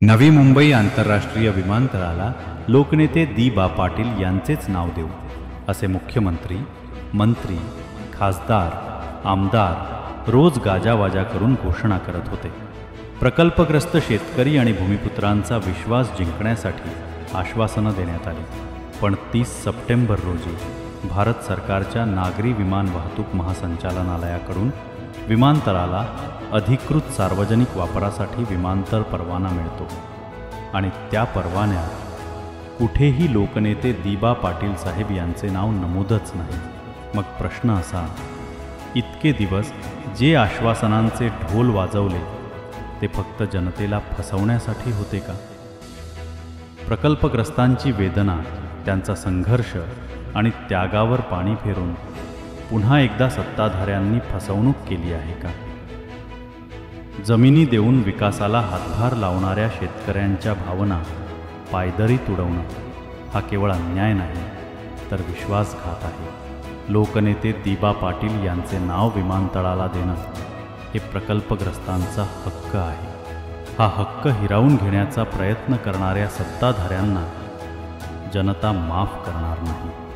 नवी मुंबई आंतरराष्ट्रीय विमानतळाला लोकनेते दी.बा. पाटील यांचेच नाव देऊ, असे मुख्यमंत्री, मंत्री, खासदार, आमदार रोज गाजावाजा करून घोषणा करत होते. प्रकल्पग्रस्त शेतकरी आणि भूमिपुत्रांचा विश्वास जिंकण्यासाठी आश्वासनं देण्यात आली. पण 30 सप्टेंबर रोजी भारत सरकारच्या नागरी विमान वाहतूक महासंचालनालयाकडून विमानतळाला अधिकृत सार्वजनिक वापरासाठी विमानतळ परवाना मिळतो आणि त्या परवान्यात कुठेही लोकनेते दी.बा. पाटील साहेब यांचे नाव नमूदच नाही. मग प्रश्न असा, इतके दिवस जे आश्वासनांचे ढोल वाजवले ते फक्त जनतेला फसवण्यासाठी होते का? प्रकल्पग्रस्तांची वेदना, त्यांचा संघर्ष आणि त्यागावर पाणी फेरून पुन्हा एकदा सत्ताधाऱ्यांनी फसवणूक केली आहे का? जमिनी देऊन विकासाला हातभार लावणाऱ्या शेतकऱ्यांच्या भावना पायदरी तुडवणं हा केवळ अन्याय नाही, तर विश्वासघात आहे. लोकनेते दी.बा. पाटील यांचे नाव विमानतळाला देणं हे प्रकल्पग्रस्तांचा हक्क आहे. हा हक्क हिरावून घेण्याचा प्रयत्न करणाऱ्या सत्ताधाऱ्यांना जनता माफ करणार नाही.